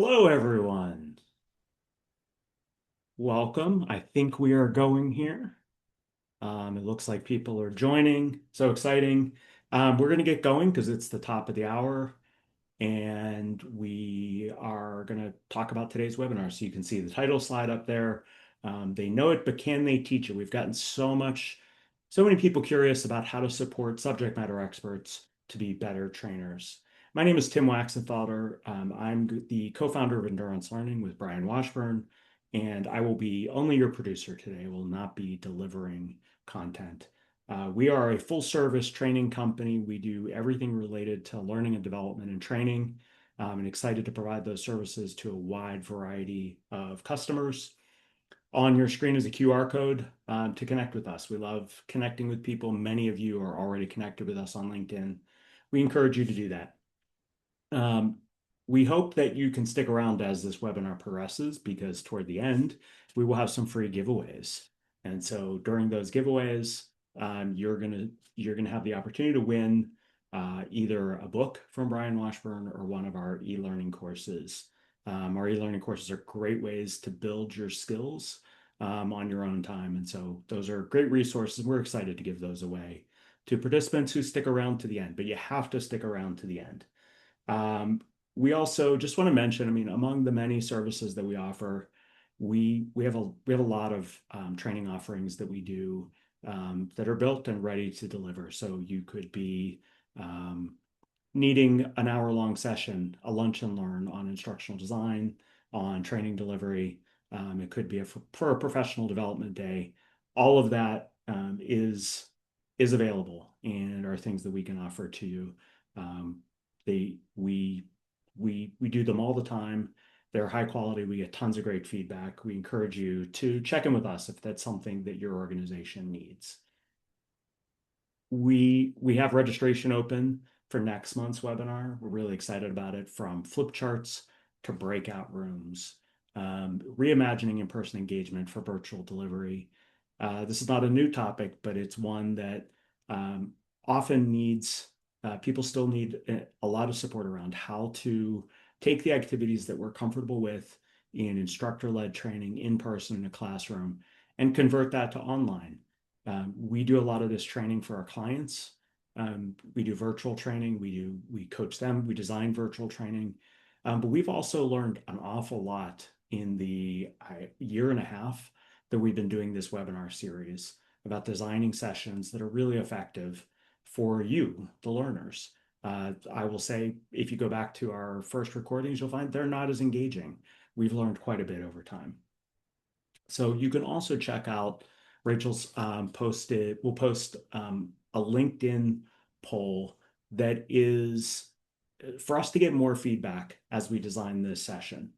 Hello, everyone. Welcome. I think we are going here. It looks like people are joining. So exciting. We're going to get going because it's the top of the hour, and we are going to talk about today's webinar. So you can see the title slide up there. They know it, but can they teach it? We've gotten so many people curious about how to support subject matter experts to be better trainers. My name is Tim Waxenfelder. I'm the co-founder of Endurance Learning with Brian Washburn, and I will be only your producer today. I will not be delivering content. We are a full service training company. We do everything related to learning and development and training, and excited to provide those services to a wide variety of customers. On your screen is a QR code to connect with us. We love connecting with people. Many of you are already connected with us on LinkedIn. We encourage you to do that. Um, we hope that you can stick around as this webinar progresses because toward the end, we will have some free giveaways. And so during those giveaways, you're gonna have the opportunity to win either a book from Brian Washburn or one of our e-learning courses. Our e-learning courses are great ways to build your skills on your own time. And so those are great resources. We're excited to give those away to participants who stick around to the end, but you have to stick around to the end. Um, we also just want to mention, I mean, among the many services that we offer, we have a lot of training offerings that we do that are built and ready to deliver. So you could be needing an hour-long session, a lunch and learn on instructional design, on training delivery. It could be for a professional development day. All of that is available and are things that we can offer to you. Um, they we do them all the time. They're high quality. We get tons of great feedback. We encourage you to check in with us if that's something that your organization needs. We have registration open for next month's webinar. We're really excited about it, from flip charts to breakout rooms, reimagining in-person engagement for virtual delivery. This is not a new topic, but it's one that often needs people still need a lot of support around how to take the activities that we're comfortable with in instructor-led training in person in a classroom and convert that to online. We do a lot of this training for our clients. We do virtual training. We coach them. We design virtual training. But we've also learned an awful lot in the year and a half that we've been doing this webinar series about designing sessions that are really effective for you, the learners. I will say, if you go back to our first recordings, you'll find they're not as engaging. We've learned quite a bit over time. So you can also check out Rachel's we'll post a LinkedIn poll that is for us to get more feedback as we design this session.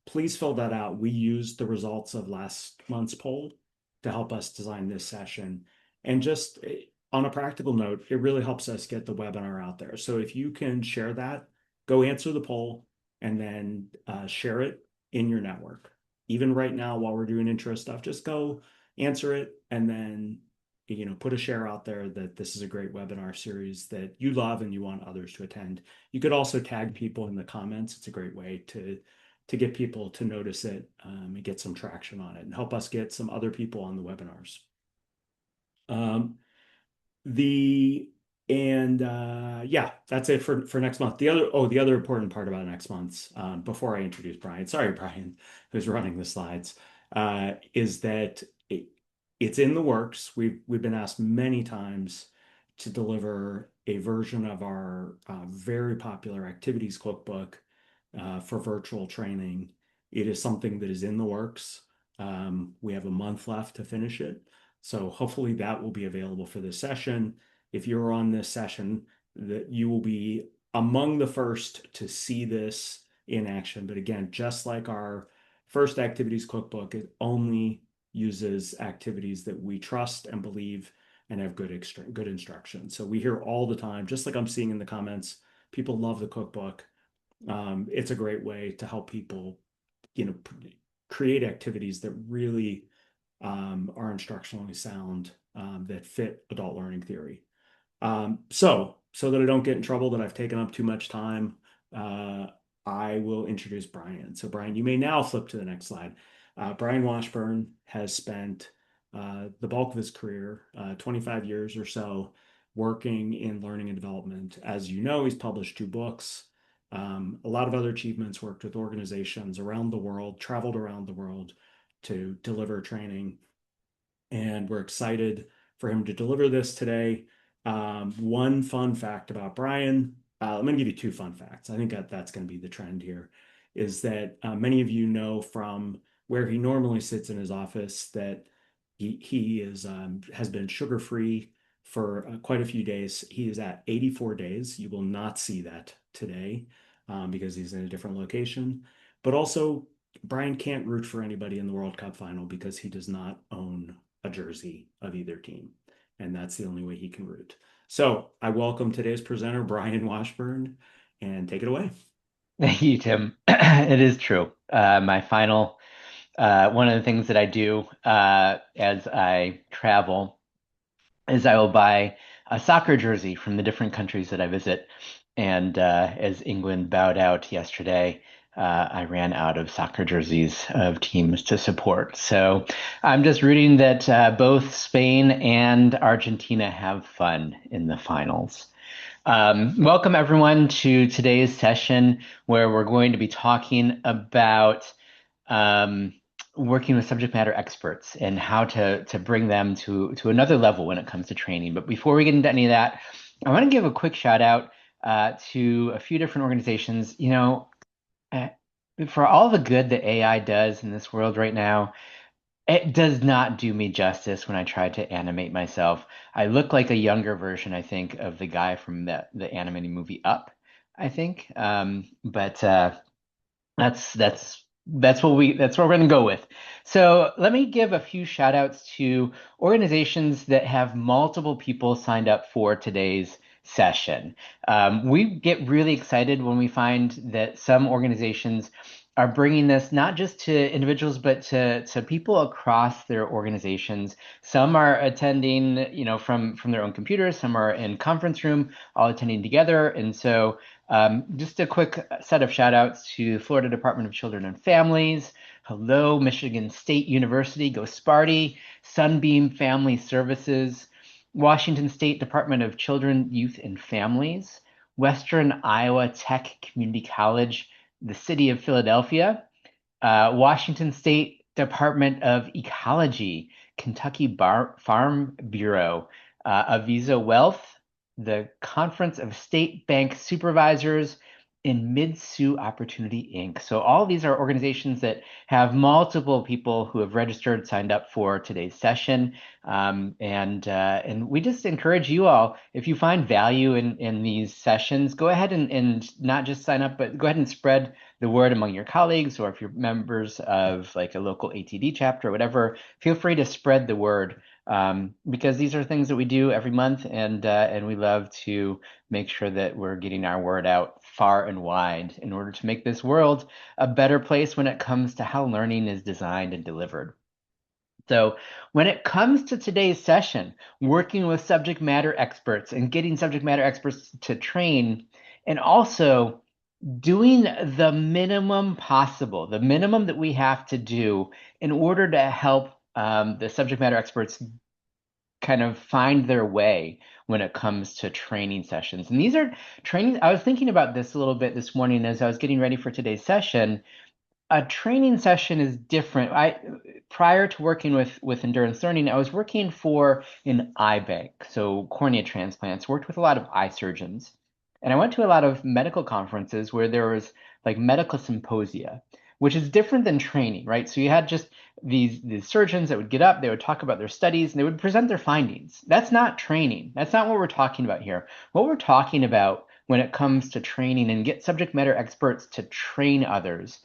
Please fill that out. We used the results of last month's poll to help us design this session. And just on a practical note, it really helps us get the webinar out there. So if you can share that, go answer the poll and then share it in your network. Even right now, while we're doing intro stuff, just go answer it and then put a share out there that this is a great webinar series that you love and you want others to attend. You could also tag people in the comments. It's a great way to get people to notice it and get some traction on it and help us get some other people on the webinars. Yeah, that's it for next month. The other important part about next month's, before I introduce Brian, sorry, Brian, who's running the slides, is that it's in the works. We've been asked many times to deliver a version of our very popular activities cookbook for virtual training. It is something that is in the works. We have a month left to finish it. So hopefully that will be available for this session. If you're on this session, that you will be among the first to see this in action. But again, just like our first activities cookbook, it only uses activities that we trust and believe and have good instruction. So we hear all the time, just like I'm seeing in the comments, people love the cookbook. It's a great way to help people, create activities that really are instructionally sound, that fit adult learning theory. So that I don't get in trouble that I've taken up too much time, I will introduce Brian. So, Brian, you may now flip to the next slide. Brian Washburn has spent the bulk of his career, 25 years or so, working in learning and development. As you know, he's published 2 books, a lot of other achievements, worked with organizations around the world, traveled around the world to deliver training. And we're excited for him to deliver this today. One fun fact about Brian, I'm going to give you 2 fun facts. I think that that's going to be the trend here, is that many of you know from where he normally sits in his office that he is has been sugar-free for quite a few days. He is at 84 days. You will not see that today because he's in a different location. But also, Brian can't root for anybody in the World Cup final because he does not own a jersey of either team. And that's the only way he can root. So I welcome today's presenter, Brian Washburn, and take it away. Thank you, Tim. It is true. My final, one of the things that I do as I travel is I will buy a soccer jersey from the different countries that I visit. And as England bowed out yesterday, I ran out of soccer jerseys of teams to support. So I'm just rooting that both Spain and Argentina have fun in the finals. Welcome everyone to today's session where we're going to be talking about um, working with subject matter experts and how to bring them to another level when it comes to training. But before we get into any of that, I want to give a quick shout out to a few different organizations. Uh, for all the good that AI does in this world right now, it does not do me justice when I try to animate myself. I look like a younger version, I think, of the guy from the animated movie Up, I think. But that's what we're gonna go with. So let me give a few shout outs to organizations that have multiple people signed up for today's session. We get really excited when we find that some organizations are bringing this not just to individuals but to people across their organizations. Some are attending, from their own computers. Some are in conference room, all attending together, and so. Just a quick set of shout outs to Florida Department of Children and Families. Hello, Michigan State University, go Sparty, Sunbeam Family Services, Washington State Department of Children, Youth and Families, Western Iowa Tech Community College, the City of Philadelphia, Washington State Department of Ecology, Kentucky Farm Bureau, Avisa Wealth, the Conference of State Bank Supervisors, and Mid-Sioux Opportunity Inc. So all of these are organizations that have multiple people who have registered, signed up for today's session. And we just encourage you all, if you find value in these sessions, go ahead and not just sign up, but go ahead and spread the word among your colleagues, or if you're members of like a local ATD chapter or whatever, feel free to spread the word because these are things that we do every month, and we love to make sure that we're getting our word out far and wide in order to make this world a better place when it comes to how learning is designed and delivered. So, when it comes to today's session, working with subject matter experts and getting subject matter experts to train, and also doing the minimum possible, the minimum that we have to do in order to help the subject matter experts kind of find their way when it comes to training sessions. And these are training. I was thinking about this a little bit this morning as I was getting ready for today's session. A training session is different. Prior to working with endurance learning, I was working for an eye bank, so cornea transplants, worked with a lot of eye surgeons. And I went to a lot of medical conferences where there was like medical symposia, which is different than training, right? So you had just these surgeons that would get up, they would talk about their studies, and they would present their findings. That's not training. That's not what we're talking about here. What we're talking about when it comes to training and get subject matter experts to train others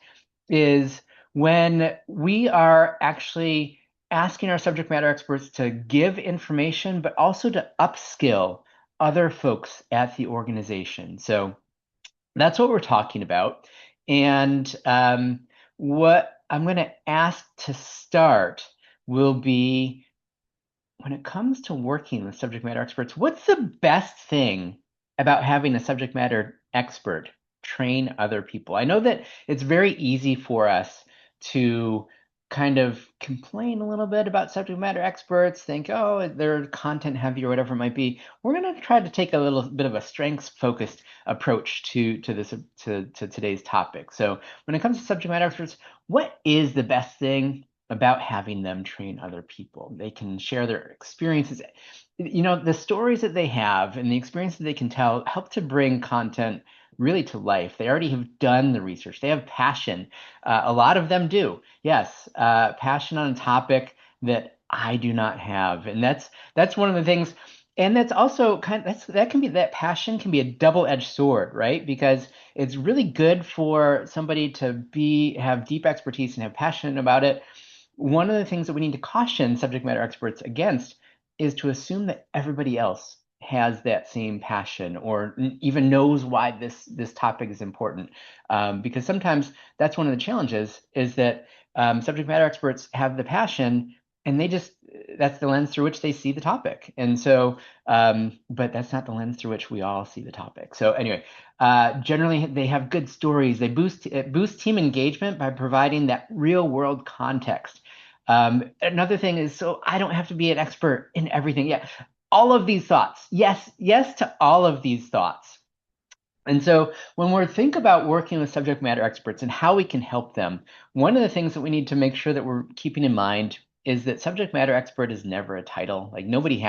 is when we are actually asking our subject matter experts to give information, but also to upskill other folks at the organization. So that's what we're talking about. And what I'm going to ask to start will be when it comes to working with subject matter experts, what's the best thing about having a subject matter expert train other people? I know that it's very easy for us to kind of complain a little bit about subject matter experts, think, oh, they're content heavy or whatever it might be. We're going to try to take a little bit of a strengths focused approach to this to today's topic. So when it comes to subject matter experts, what is the best thing about having them train other people? They can share their experiences. The stories that they have and the experience that they can tell help to bring content really to life. They already have done the research. They have passion. A lot of them do. Yes, passion on a topic that I do not have, and that's one of the things. And that's also that passion can be a double-edged sword, right? Because it's really good for somebody to have deep expertise and have passion about it. One of the things that we need to caution subject matter experts against is to assume that everybody else has that same passion or even knows why this topic is important. Because sometimes that's one of the challenges is that subject matter experts have the passion and that's the lens through which they see the topic. And so, but that's not the lens through which we all see the topic. So anyway, generally they have good stories. They boost team engagement by providing that real world context. Another thing is, so I don't have to be an expert in everything. Yeah, all of these thoughts. Yes, yes to all of these thoughts. And so when we're think about working with subject matter experts and how we can help them, one of the things that we need to make sure that we're keeping in mind is that subject matter expert is never a title. Like nobody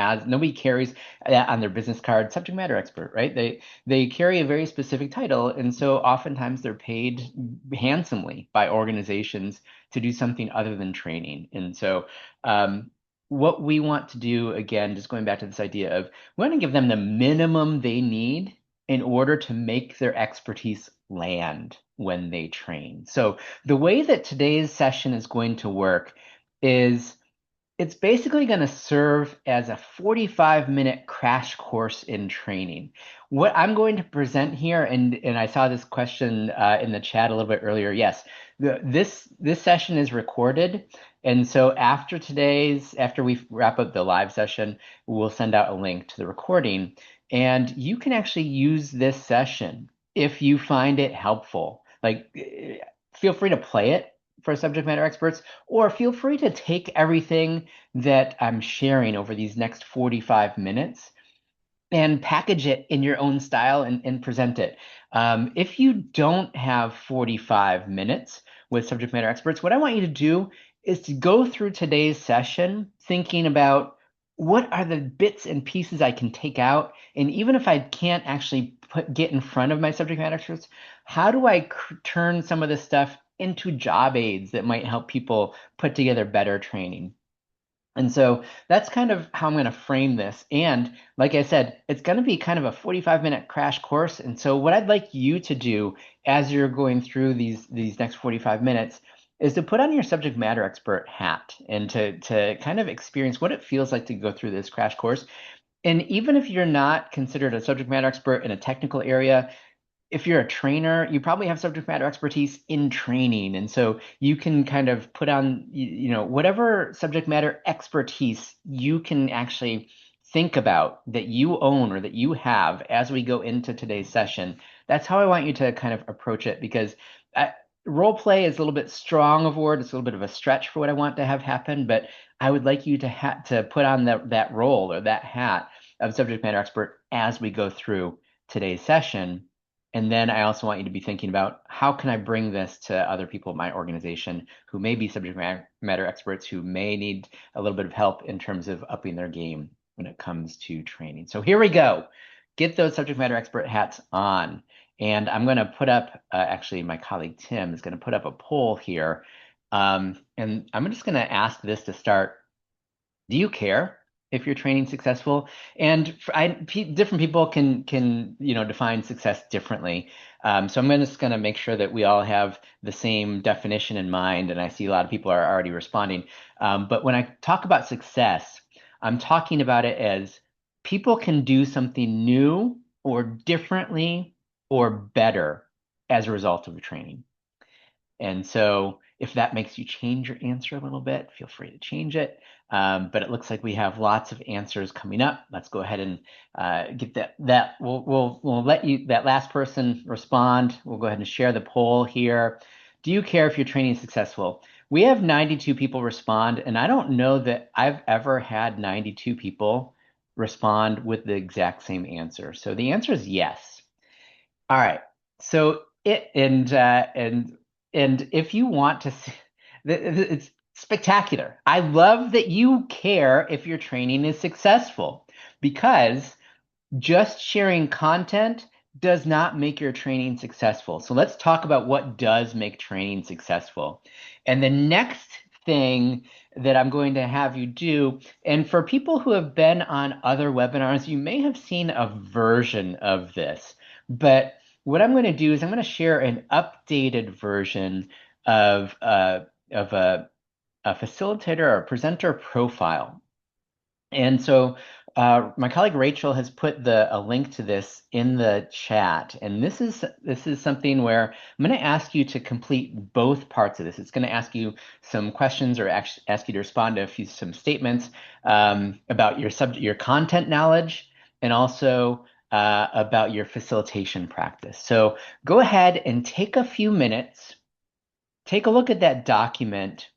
carries that on their business card, subject matter expert, right? They carry a very specific title, and so oftentimes they're paid handsomely by organizations to do something other than training. And so what we want to do, again, just going back to this idea of we want to give them the minimum they need in order to make their expertise land when they train. So the way that today's session is going to work is it's basically going to serve as a 45-minute crash course in training. What I'm going to present here, and I saw this question in the chat a little bit earlier. Yes, this session is recorded, and so after we wrap up the live session, we'll send out a link to the recording, and you can actually use this session if you find it helpful. Like, feel free to play it for subject matter experts, or feel free to take everything that I'm sharing over these next 45 minutes and package it in your own style and present it. If you don't have 45 minutes with subject matter experts, what I want you to do is to go through today's session thinking about what are the bits and pieces I can take out. And even if I can't actually get in front of my subject matter experts, how do I turn some of this stuff into job aids that might help people put together better training? And so that's kind of how I'm going to frame this. And like I said, it's going to be kind of a 45-minute crash course. And so what I'd like you to do as you're going through these next 45 minutes is to put on your subject matter expert hat and to kind of experience what it feels like to go through this crash course. And even if you're not considered a subject matter expert in a technical area, if you're a trainer, you probably have subject matter expertise in training. And so you can kind of put on, whatever subject matter expertise you can actually think about that you own or that you have as we go into today's session. That's how I want you to kind of approach it, because role play is a little bit strong of a word. It's a little bit of a stretch for what I want to have happen, but I would like you to put on that role or that hat of subject matter expert as we go through today's session. And then I also want you to be thinking about how can I bring this to other people in my organization who may be subject matter experts, who may need a little bit of help in terms of upping their game when it comes to training. So here we go. Get those subject matter expert hats on. And I'm going to put up, actually, my colleague Tim is going to put up a poll here. And I'm just going to ask this to start. Do you care if you're training successful? And different people can define success differently. So I'm just going to make sure that we all have the same definition in mind. And I see a lot of people are already responding. But when I talk about success, I'm talking about it as people can do something new or differently or better as a result of the training. And so if that makes you change your answer a little bit, feel free to change it. But it looks like we have lots of answers coming up. Let's go ahead and get that. We'll let you that last person respond. We'll go ahead and share the poll here. Do you care if your training is successful? We have 92 people respond, and I don't know that I've ever had 92 people respond with the exact same answer. So the answer is yes. All right. So it and if you want to see, it's spectacular. I love that you care if your training is successful because just sharing content does not make your training successful. So let's talk about what does make training successful. And the next thing that I'm going to have you do, and for people who have been on other webinars, you may have seen a version of this, but what I'm going to do is I'm going to share an updated version of a facilitator or a presenter profile. And so my colleague Rachel has put a link to this in the chat. And this is something where I'm going to ask you to complete both parts of this. It's going to ask you some questions or ask you to respond to some statements about your content knowledge and also about your facilitation practice. So go ahead and take a few minutes, take a look at that document,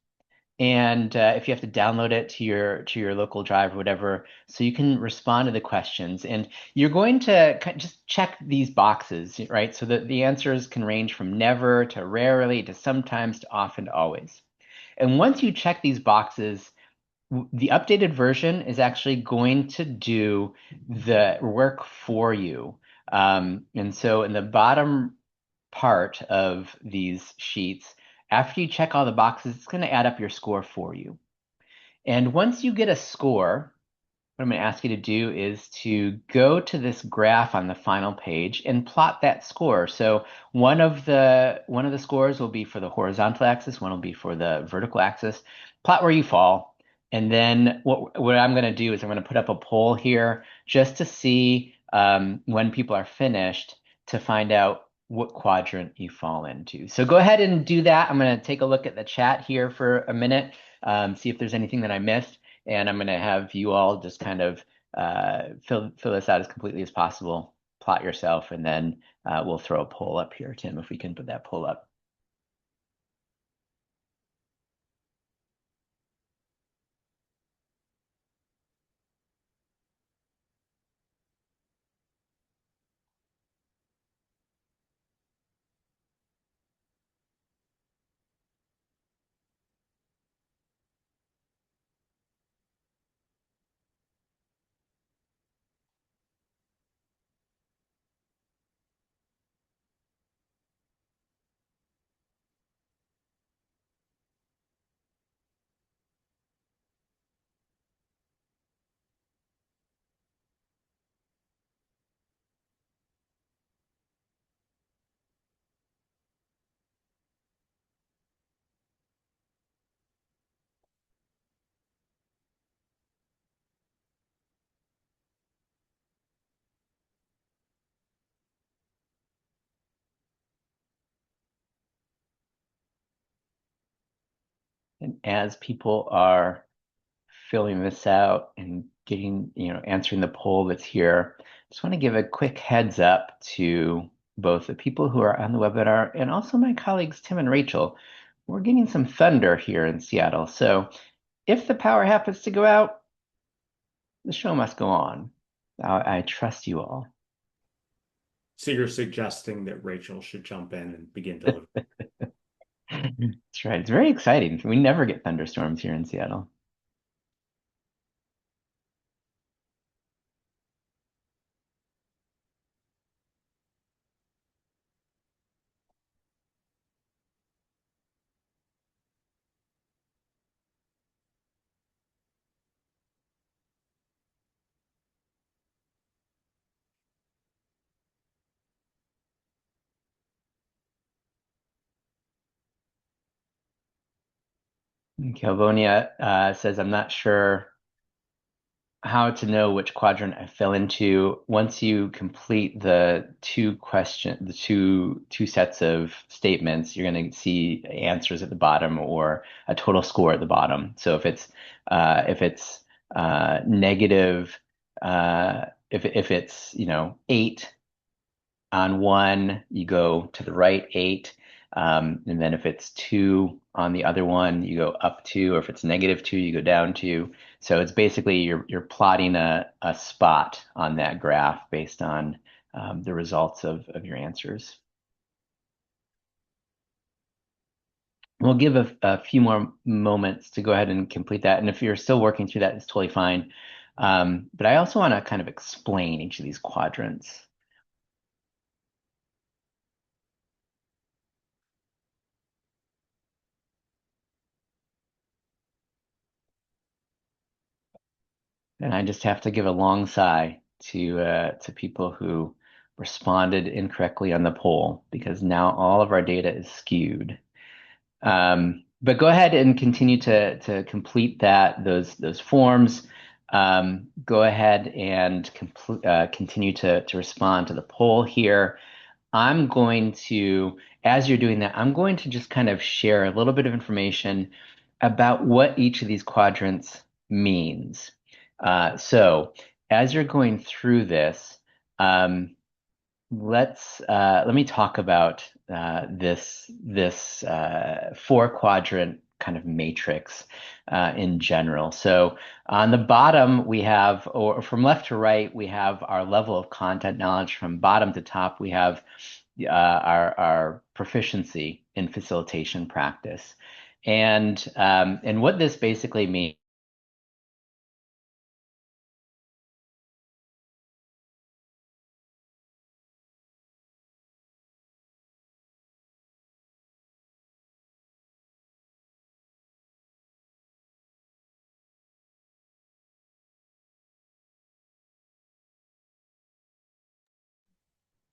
and if you have to download it to your local drive or whatever, so you can respond to the questions. And you're going to just check these boxes, right? So that the answers can range from never to rarely to sometimes to often to always. And once you check these boxes, the updated version is actually going to do the work for you. And so in the bottom part of these sheets, after you check all the boxes, it's going to add up your score for you. And once you get a score, what I'm going to ask you to do is to go to this graph on the final page and plot that score. So one of the scores will be for the horizontal axis, one will be for the vertical axis. Plot where you fall. And then what I'm going to do is I'm going to put up a poll here just to see when people are finished to find out what quadrant you fall into. So go ahead and do that. I'm going to take a look at the chat here for a minute, see if there's anything that I missed. And I'm going to have you all just kind of fill this out as completely as possible, plot yourself, and then we'll throw a poll up here, Tim, if we can put that poll up. And as people are filling this out and getting, answering the poll that's here, just want to give a quick heads up to both the people who are on the webinar and also my colleagues, Tim and Rachel. We're getting some thunder here in Seattle. So if the power happens to go out, the show must go on. I trust you all. So you're suggesting that Rachel should jump in and begin delivering. That's right. It's very exciting. We never get thunderstorms here in Seattle. Calvonia says, I'm not sure how to know which quadrant I fell into. Once you complete the two sets of statements, you're going to see answers at the bottom or a total score at the bottom. So if it's negative, if it's 8 on one, you go to the right 8. And then if it's 2 on the other one, you go up 2, or if it's -2, you go down 2. So it's basically you're plotting a spot on that graph based on the results of your answers. We'll give a few more moments to go ahead and complete that. And if you're still working through that, it's totally fine. But I also want to kind of explain each of these quadrants. And I just have to give a long sigh to people who responded incorrectly on the poll because now all of our data is skewed. But go ahead and continue to complete those forms. Go ahead and continue to respond to the poll here. I'm going to, as you're doing that, I'm going to just kind of share a little bit of information about what each of these quadrants means. So as you're going through this, um, let me talk about this four quadrant kind of matrix in general. So on the bottom we have, or from left to right, we have our level of content knowledge. From bottom to top, we have our proficiency in facilitation practice, and what this basically means.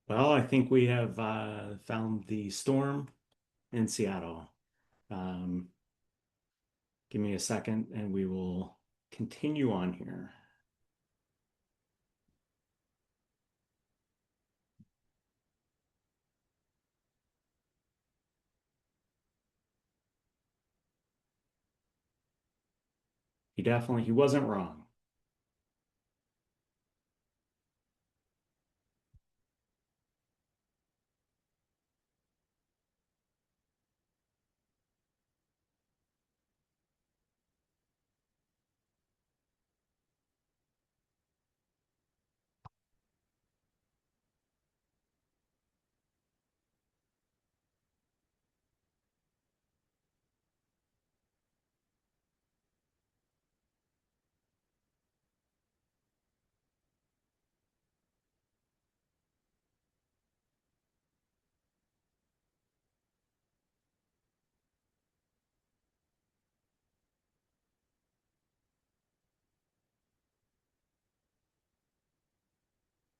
Well, I think we have found the storm in Seattle. Um, Give me a second and we will continue on here. He wasn't wrong.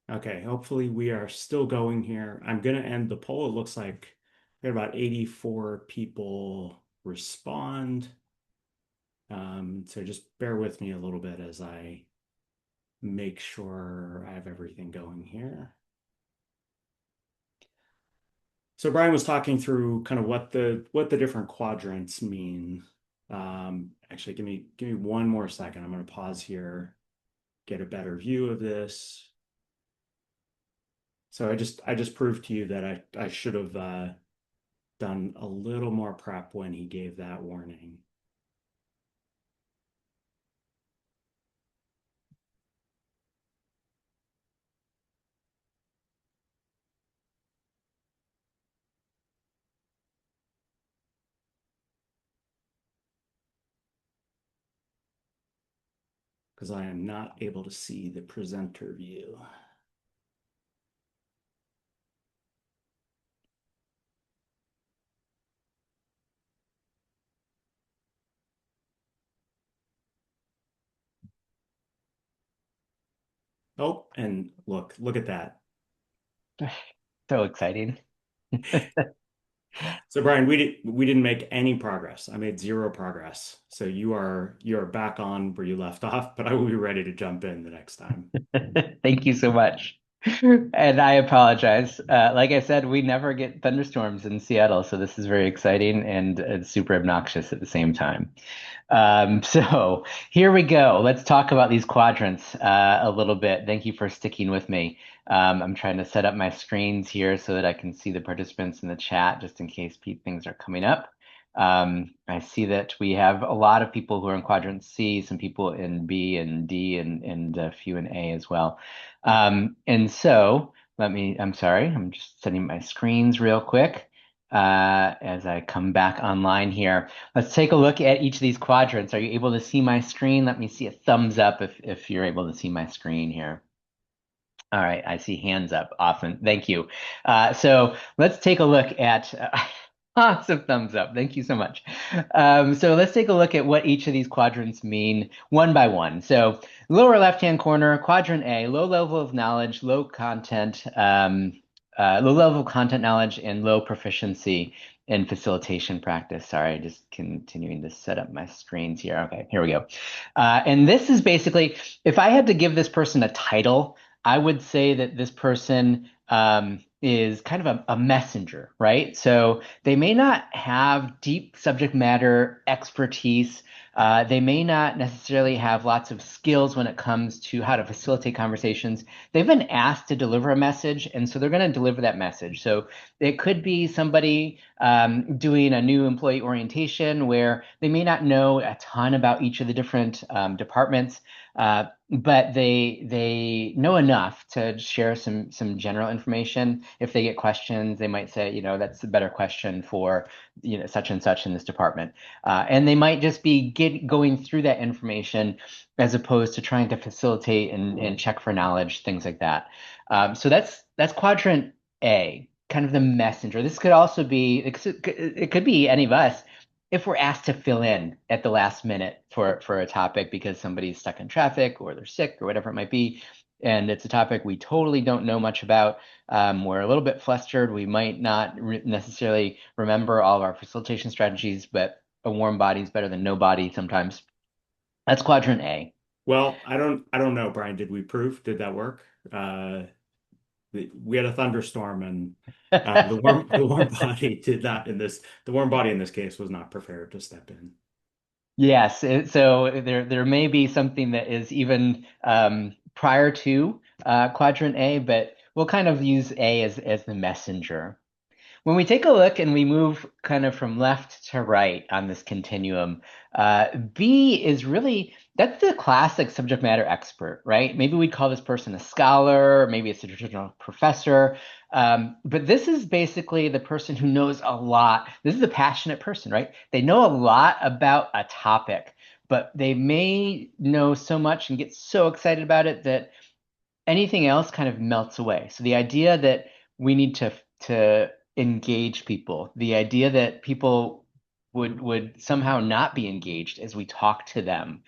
Okay, hopefully we are still going here. I'm going to end the poll. It looks like we had about 84 people respond. So just bear with me a little bit as I make sure I have everything going here. So Brian was talking through kind of what the different quadrants mean. Actually, give me one more second. I'm going to pause here, get a better view of this. So I just proved to you that I should have done a little more prep when he gave that warning. Because I am not able to see the presenter view. Oh, and look at that. So exciting. So Brian, we didn't make any progress. I made zero progress. So you are back on where you left off, but I will be ready to jump in the next time. Thank you so much. And I apologize. Like I said, we never get thunderstorms in Seattle, so this is very exciting and super obnoxious at the same time. So here we go. Let's talk about these quadrants a little bit. Thank you for sticking with me. I'm trying to set up my screens here so that I can see the participants in the chat just in case things are coming up. I see that we have a lot of people who are in quadrant C, some people in B and D, and a few in A as well. And so I'm sorry, I'm just setting my screens real quick as I come back online here. Let's take a look at each of these quadrants. Are you able to see my screen? Let me see a thumbs up if you're able to see my screen here. All right, I see hands up often. Thank you. So let's take a look at lots of thumbs up. Thank you so much. So let's take a look at what each of these quadrants mean one by one. So lower left-hand corner, quadrant A, low level of knowledge, low level content knowledge, and low proficiency in facilitation practice. Sorry, just continuing to set up my screens here. Okay, here we go. And this is basically, if I had to give this person a title, I would say that this person is kind of a messenger, right? So they may not have deep subject matter expertise. They may not necessarily have lots of skills when it comes to how to facilitate conversations. They've been asked to deliver a message, and so they're going to deliver that message. So it could be somebody doing a new employee orientation where they may not know a ton about each of the different departments. But they know enough to share some general information. If they get questions, they might say, that's a better question for such and such in this department. And they might just be going through that information as opposed to trying to facilitate and check for knowledge, things like that. So that's quadrant A, kind of the messenger. This could also be it could be any of us if we're asked to fill in at the last minute for a topic because somebody's stuck in traffic or they're sick or whatever it might be, and it's a topic we totally don't know much about, we're a little bit flustered. We might not necessarily remember all of our facilitation strategies, but a warm body is better than no body sometimes. That's quadrant A. Well, I don't know, Brian. Did we prove? Did that work? We had a thunderstorm and the warm body did not in this the warm body in this case was not prepared to step in. Yes, so there may be something that is even prior to quadrant A, but we'll kind of use A as the messenger. When we take a look and we move kind of from left to right on this continuum, B is really, that's the classic subject matter expert, right? Maybe we'd call this person a scholar, maybe it's a traditional professor. But this is basically the person who knows a lot. This is a passionate person, right? They know a lot about a topic, but they may know so much and get so excited about it that anything else kind of melts away. So the idea that we need to engage people, the idea that people would somehow not be engaged as we talk to them,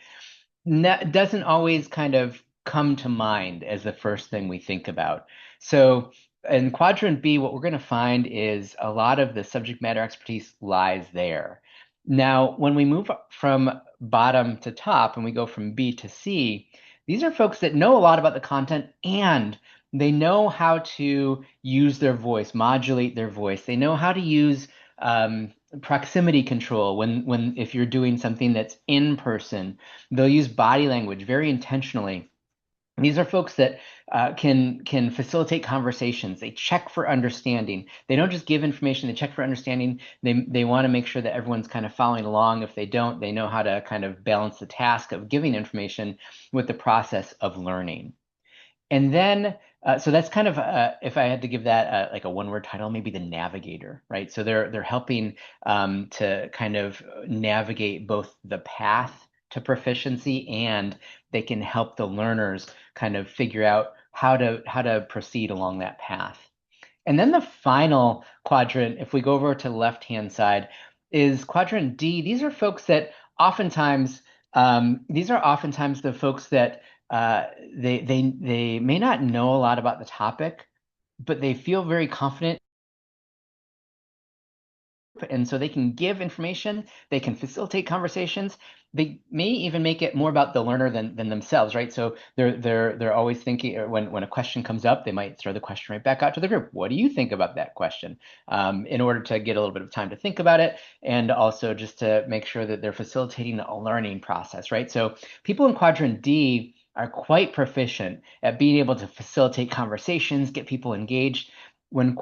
that doesn't always kind of come to mind as the first thing we think about. So in quadrant B, what we're going to find is a lot of the subject matter expertise lies there. Now, when we move from bottom to top and we go from B to C, these are folks that know a lot about the content and they know how to use their voice, modulate their voice. They know how to use proximity control when if you're doing something that's in person. They'll use body language very intentionally. These are folks that can facilitate conversations. They check for understanding. They don't just give information, they check for understanding. They want to make sure that everyone's kind of following along. If they don't, they know how to kind of balance the task of giving information with the process of learning. And then, so that's kind of, if I had to give that like a one-word title, maybe the navigator, right? So they're helping to kind of navigate both the path to proficiency and they can help the learners kind of figure out how to proceed along that path. And then the final quadrant, if we go over to the left-hand side, is quadrant D. These are folks that oftentimes, these are oftentimes the folks that they may not know a lot about the topic, but they feel very confident and so they can give information, they can facilitate conversations. They may even make it more about the learner than themselves, right? So they're always thinking, or when a question comes up, they might throw the question right back out to the group. What do you think about that question? In order to get a little bit of time to think about it, and also just to make sure that they're facilitating a learning process, right? So people in Quadrant D are quite proficient at being able to facilitate conversations, get people engaged. When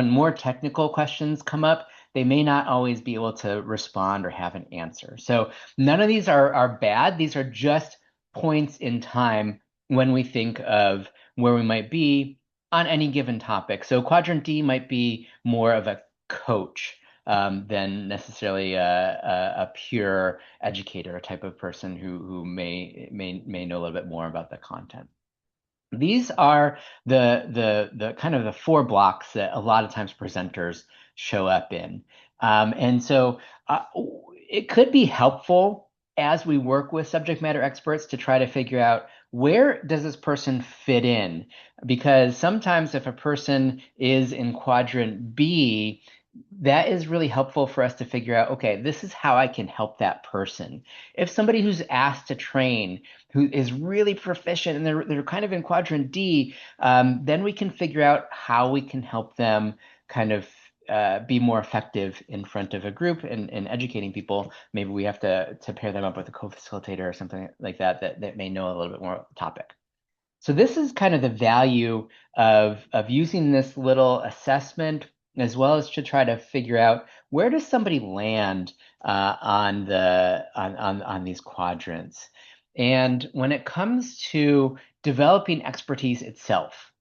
more technical questions come up, they may not always be able to respond or have an answer. So none of these are bad. These are just points in time when we think of where we might be on any given topic. So Quadrant D might be more of a coach than necessarily a pure educator, a type of person who may know a little bit more about the content. These are the kind of the four blocks that a lot of times presenters show up in. And so it could be helpful as we work with subject matter experts to try to figure out where does this person fit in? Because sometimes if a person is in quadrant B, that is really helpful for us to figure out, okay, this is how I can help that person. If somebody who's asked to train, who is really proficient and they're kind of in quadrant D, then we can figure out how we can help them kind of be more effective in front of a group and educating people. Maybe we have to pair them up with a co-facilitator or something like that may know a little bit more about the topic. So this is kind of the value of using this little assessment as well as to try to figure out where does somebody land on these quadrants. And when it comes to developing expertise itself,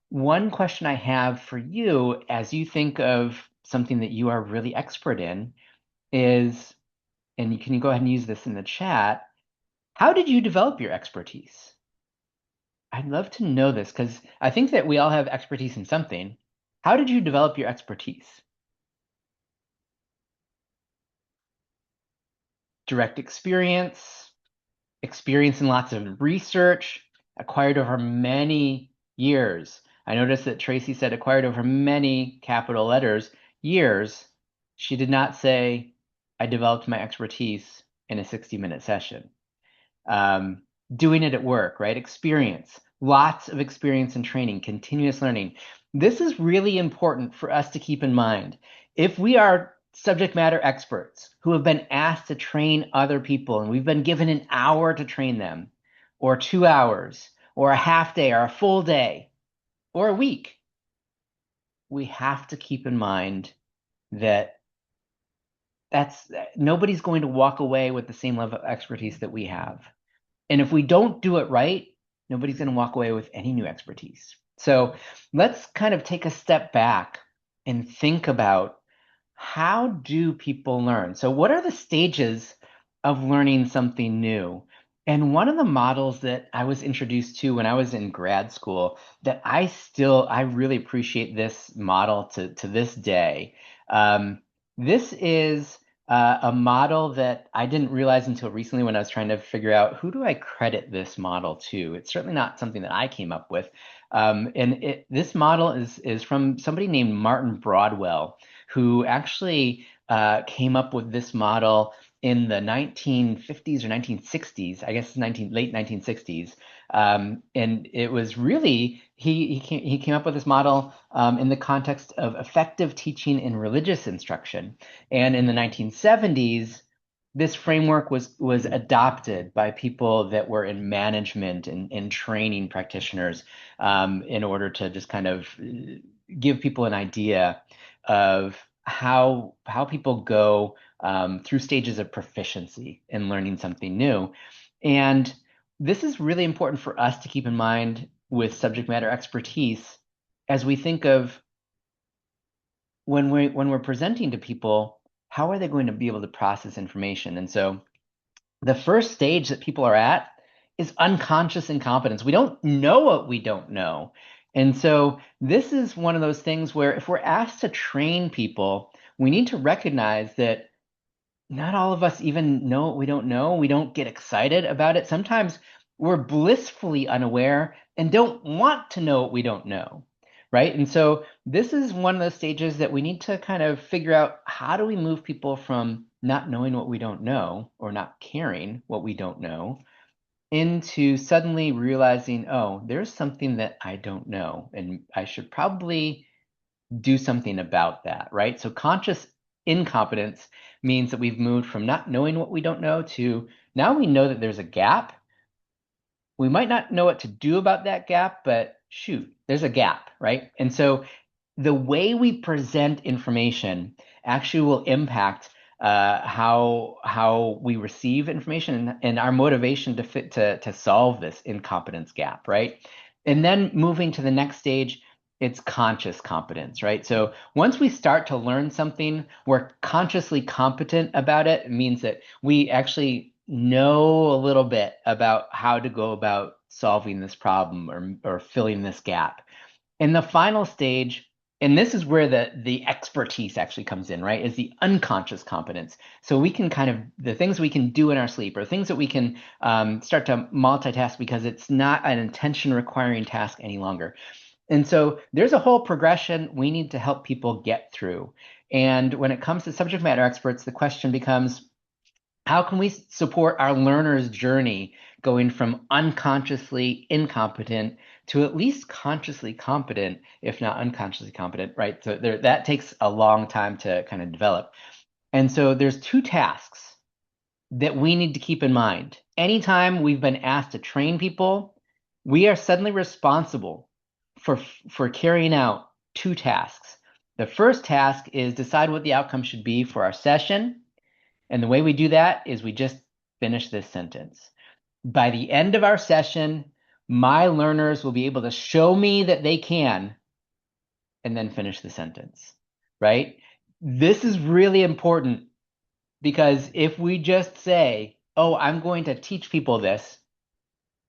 one question I have for you as you think of something that you are really expert in is, and can you go ahead and use this in the chat, how did you develop your expertise? I'd love to know this because I think that we all have expertise in something. How did you develop your expertise? Direct experience, experience in lots of research, acquired over many years. I noticed that Tracy said acquired over many capital letters, years. She did not say, I developed my expertise in a 60-minute session. Doing it at work, right? Experience, lots of experience and training, continuous learning. This is really important for us to keep in mind. If we are subject matter experts who have been asked to train other people and we've been given an hour to train them, or 2 hours, or a half day, or a full day, or a week, we have to keep in mind that nobody's going to walk away with the same level of expertise that we have. And if we don't do it right, nobody's going to walk away with any new expertise. So let's kind of take a step back and think about how do people learn? So what are the stages of learning something new? And one of the models that I was introduced to when I was in grad school that I really appreciate this model to this day. This is a model that I didn't realize until recently when I was trying to figure out who do I credit this model to. It's certainly not something that I came up with. This model is from somebody named Martin Broadwell, who actually came up with this model in the 1950s or 1960s, I guess late 1960s. And it was really, he came up with this model in the context of effective teaching in religious instruction. And in the 1970s, this framework was adopted by people that were in management and training practitioners in order to just kind of give people an idea of how people go through stages of proficiency in learning something new. And this is really important for us to keep in mind with subject matter expertise as we think of when we're presenting to people, how are they going to be able to process information? And so the first stage that people are at is unconscious incompetence. We don't know what we don't know. And so this is one of those things where if we're asked to train people, we need to recognize that not all of us even know what we don't know. We don't get excited about it. Sometimes we're blissfully unaware and don't want to know what we don't know, right? And so this is one of those stages that we need to kind of figure out, how do we move people from not knowing what we don't know or not caring what we don't know into suddenly realizing, oh, there's something that I don't know, and I should probably do something about that, right? So conscious incompetence means that we've moved from not knowing what we don't know to now we know that there's a gap. We might not know what to do about that gap, but shoot, there's a gap, right? And so the way we present information actually will impact how we receive information and our motivation to solve this incompetence gap, right? And then moving to the next stage, it's conscious competence, right? So once we start to learn something, we're consciously competent about it. It means that we actually know a little bit about how to go about solving this problem or filling this gap. In the final stage, and this is where the expertise actually comes in, right? Is the unconscious competence. So we can kind of the things we can do in our sleep or things that we can start to multitask because it's not an attention requiring task any longer. And so there's a whole progression we need to help people get through. And when it comes to subject matter experts, the question becomes, how can we support our learner's journey going from unconsciously incompetent to at least consciously competent, if not unconsciously competent, right? So that takes a long time to kind of develop. And so there's two tasks that we need to keep in mind. Anytime we've been asked to train people, we are suddenly responsible for for carrying out two tasks. The first task is decide what the outcome should be for our session. And the way we do that is we just finish this sentence. By the end of our session, my learners will be able to show me that they can and then finish the sentence, right? This is really important because if we just say, oh, I'm going to teach people this,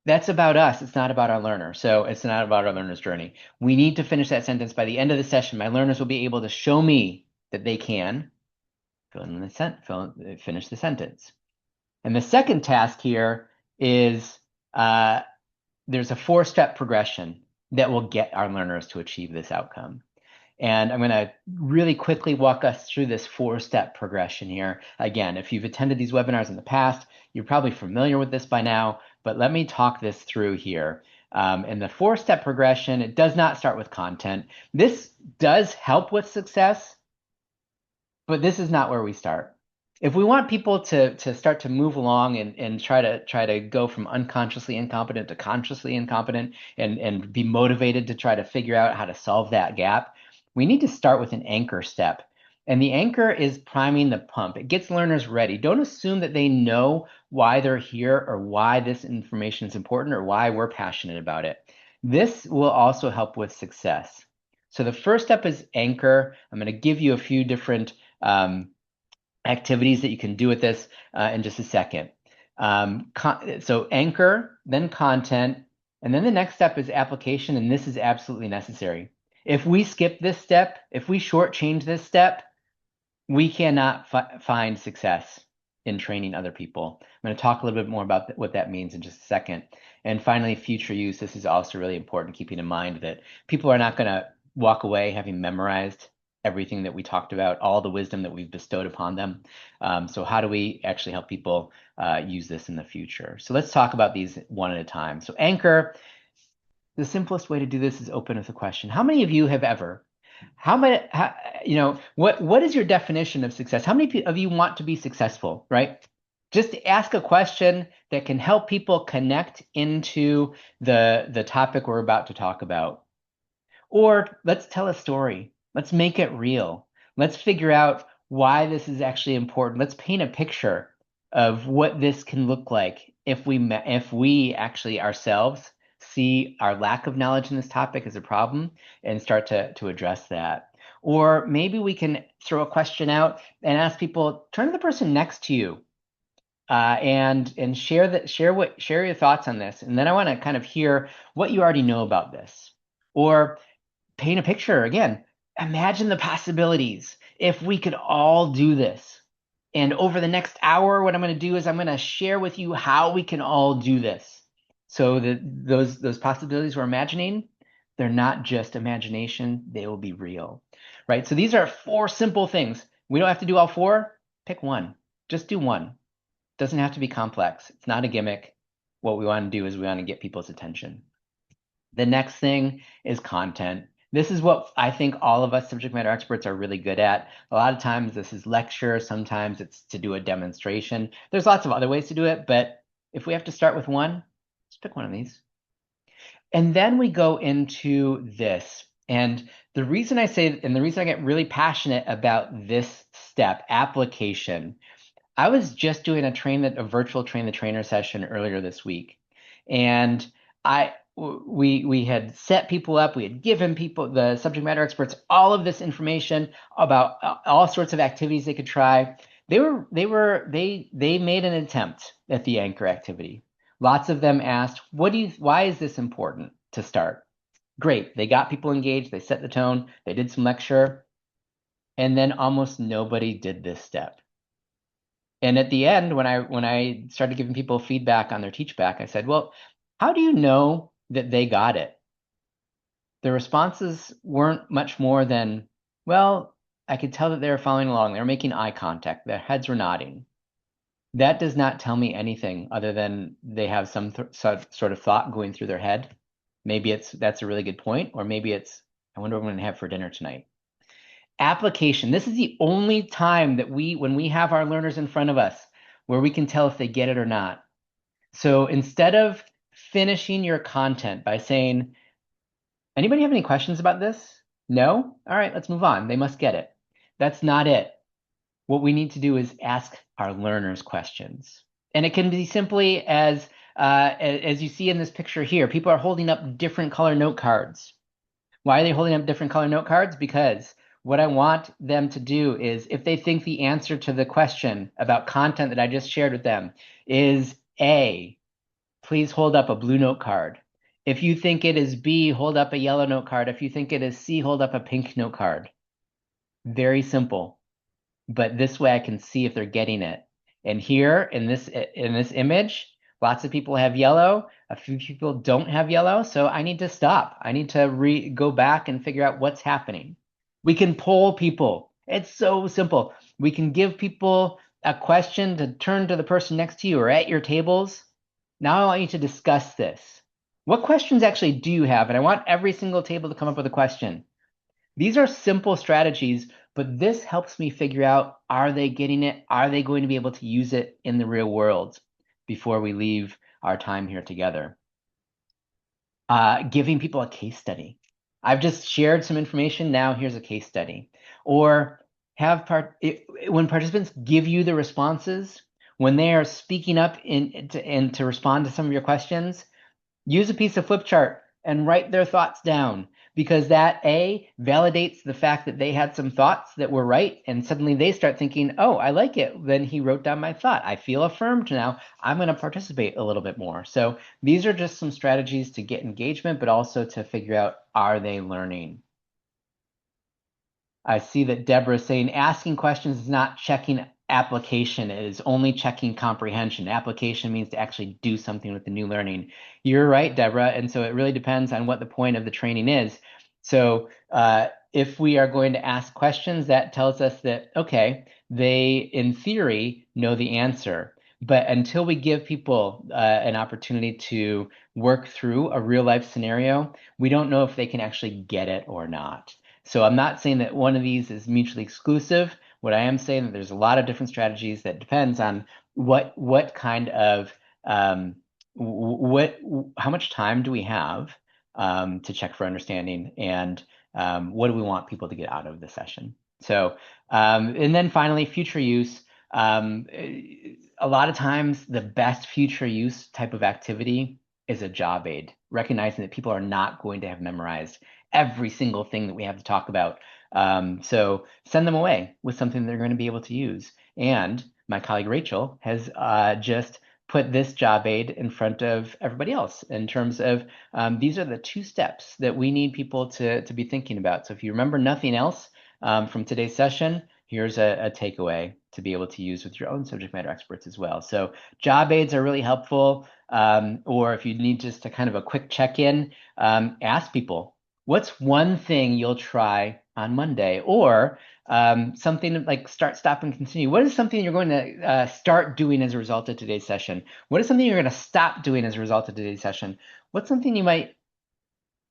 that's about us. It's not about our learner. So it's not about our learner's journey. We need to finish that sentence by the end of the session. My learners will be able to show me that they can finish the sentence. And the second task here is there's a 4-step progression that will get our learners to achieve this outcome. And I'm going to really quickly walk us through this 4-step progression here. Again, if you've attended these webinars in the past, you're probably familiar with this by now, but let me talk this through here. In the 4-step progression, it does not start with content. This does help with success, but this is not where we start. If we want people to start to move along and try to go from unconsciously incompetent to consciously incompetent and be motivated to try to figure out how to solve that gap, we need to start with an anchor step. And the anchor is priming the pump. It gets learners ready. Don't assume that they know why they're here or why this information is important or why we're passionate about it. This will also help with success. So the first step is anchor. I'm going to give you a few different activities that you can do with this in just a second. So anchor, then content, and then the next step is application, and this is absolutely necessary. If we skip this step, if we shortchange this step, we cannot find success in training other people. I'm going to talk a little bit more about what that means in just a second. And finally, future use. This is also really important, keeping in mind that people are not going to walk away having memorized everything that we talked about, all the wisdom that we've bestowed upon them. So how do we actually help people use this in the future? So let's talk about these one at a time. So anchor, the simplest way to do this is open with a question. How many of you have ever, what is your definition of success? How many of you want to be successful, right? Just ask a question that can help people connect into the topic we're about to talk about. Or let's tell a story. Let's make it real. Let's figure out why this is actually important. Let's paint a picture of what this can look like if we actually ourselves see our lack of knowledge in this topic as a problem and start to address that. Or maybe we can throw a question out and ask people, turn to the person next to you and share your thoughts on this. And then I want to kind of hear what you already know about this. Or paint a picture again. Imagine the possibilities if we could all do this. And over the next hour, what I'm going to do is I'm going to share with you how we can all do this. So that those possibilities we're imagining, They're not just imagination, they will be real, right? So these are 4 simple things. We don't have to do all 4. Pick one. Just do one. Doesn't have to be complex. It's not a gimmick. What we want to do is we want to get people's attention. The next thing is content. This is what I think all of us subject matter experts are really good at. A lot of times this is lecture, sometimes it's to do a demonstration. There's lots of other ways to do it, but if we have to start with one, let's pick one of these. And then we go into this. And the reason I say, and the reason I get really passionate about this step, application, I was just doing a virtual train the trainer session earlier this week. And we had set people up, we had given people, the subject matter experts, all of this information about all sorts of activities they could try. They made an attempt at the anchor activity. Lots of them asked, why is this important to start? Great. They got people engaged, they set the tone, they did some lecture, and then almost nobody did this step. And at the end, when I started giving people feedback on their teach back, I said, well, how do you know that they got it? The responses weren't much more than, well, I could tell that they were following along. They were making eye contact. Their heads were nodding. That does not tell me anything other than they have some sort of thought going through their head. Maybe that's a really good point, or maybe it's, I wonder what I'm going to have for dinner tonight. Application. This is the only time that when we have our learners in front of us, where we can tell if they get it or not. So instead of finishing your content by saying, anybody have any questions about this? No? All right, let's move on. They must get it. That's not it. What we need to do is ask our learners questions. And it can be simply as you see in this picture here, people are holding up different color note cards. Why are they holding up different color note cards? Because what I want them to do is, if they think the answer to the question about content that I just shared with them is A, please hold up a blue note card. If you think it is B, hold up a yellow note card. If you think it is C, hold up a pink note card. Very simple. But this way I can see if they're getting it. And here in this image, lots of people have yellow, a few people don't have yellow, so I need to stop. I need to go back and figure out what's happening. We can poll people. It's so simple. We can give people a question to turn to the person next to you or at your tables. Now I want you to discuss this. What questions actually do you have? And I want every single table to come up with a question. These are simple strategies, but this helps me figure out, are they getting it? Are they going to be able to use it in the real world before we leave our time here together? Giving people a case study. I've just shared some information. Now here's a case study. Or when participants give you the responses, when they are speaking up and to respond to some of your questions, use a piece of flip chart and write their thoughts down, because that validates the fact that they had some thoughts that were right, and suddenly they start thinking, oh, I like it. Then he wrote down my thought. I feel affirmed now. I'm going to participate a little bit more. So these are just some strategies to get engagement, but also to figure out, are they learning? I see that Deborah is saying asking questions is not checking application. It is only checking comprehension. Application means to actually do something with the new learning. You're right, Deborah. And so it really depends on what the point of the training is. So if we are going to ask questions, that tells us that, okay, they, in theory, know the answer. But until we give people an opportunity to work through a real life scenario, we don't know if they can actually get it or not. So I'm not saying that one of these is mutually exclusive. What I am saying that there's a lot of different strategies that depends on what kind of how much time do we have to check for understanding, and what do we want people to get out of the session. So and then finally, future use. A lot of times the best future use type of activity is a job aid, recognizing that people are not going to have memorized every single thing that we have to talk about. So send them away with something they're going to be able to use. And my colleague Rachel has just put this job aid in front of everybody else in terms of these are the 2 steps that we need people to be thinking about. So if you remember nothing else from today's session, here's a takeaway to be able to use with your own subject matter experts as well. So job aids are really helpful. Or if you need just a kind of a quick check-in, ask people, What's one thing you'll try on Monday? Or something like start, stop, and continue. What is something you're going to start doing as a result of today's session? What is something you're going to stop doing as a result of today's session? What's something you might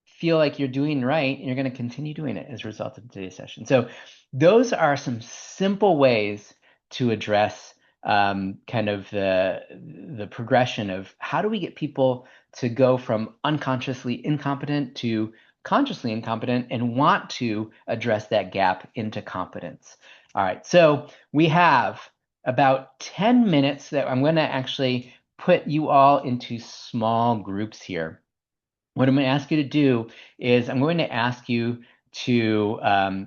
feel like you're doing right and you're going to continue doing it as a result of today's session? So those are some simple ways to address kind of the progression of how do we get people to go from unconsciously incompetent to consciously incompetent and want to address that gap into competence. All right, so we have about 10 minutes that I'm going to actually put you all into small groups here. What I'm going to ask you to do is I'm going to ask you to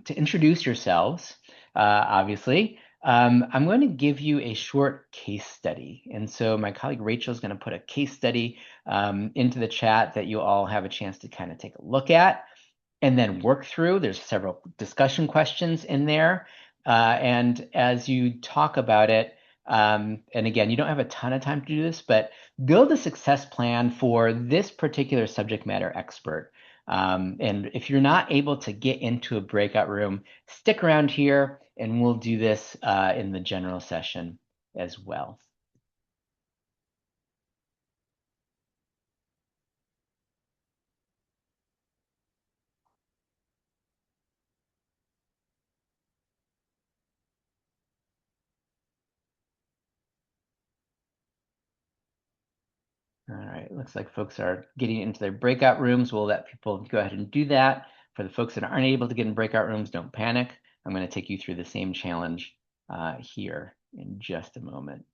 introduce yourselves, obviously. I'm going to give you a short case study. And so my colleague Rachel is going to put a case study into the chat that you all have a chance to kind of take a look at and then work through. There's several discussion questions in there. And as you talk about it, and again, you don't have a ton of time to do this, but build a success plan for this particular subject matter expert. And if you're not able to get into a breakout room, stick around here and we'll do this in the general session as well. All right, looks like folks are getting into their breakout rooms. We'll let people go ahead and do that. For the folks that aren't able to get in breakout rooms, don't panic. I'm going to take you through the same challenge here in just a moment.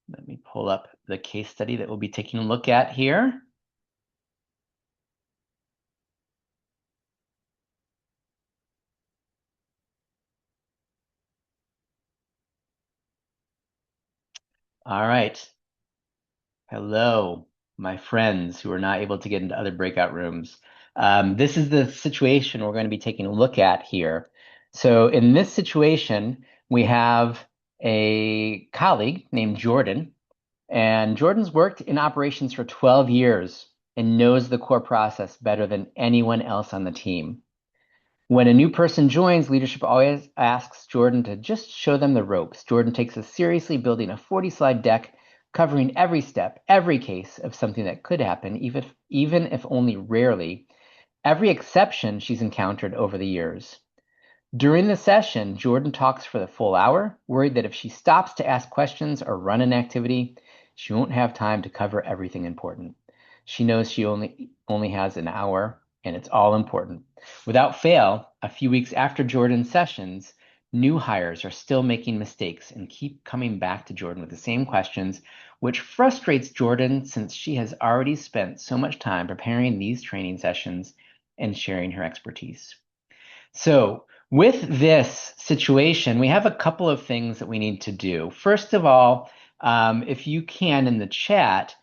Let me pull up the case study that we'll be taking a look at here. All right. Hello, my friends who are not able to get into other breakout rooms. This is the situation we're going to be taking a look at here. So in this situation, we have a colleague named Jordyn, and Jordyn's worked in operations for 12 years and knows the core process better than anyone else on the team. When a new person joins, leadership always asks Jordyn to just show them the ropes. Jordyn takes us seriously, building a 40-slide deck covering every step, every case of something that could happen, even if only rarely, every exception she's encountered over the years. During the session, Jordyn talks for the full hour, worried that if she stops to ask questions or run an activity, she won't have time to cover everything important. She knows she only has an hour, and it's all important. Without fail, a few weeks after Jordyn's sessions, new hires are still making mistakes and keep coming back to Jordyn with the same questions, which frustrates Jordyn since she has already spent so much time preparing these training sessions and sharing her expertise. So with this situation, we have a couple of things that we need to do. First of all, if you can in the chat,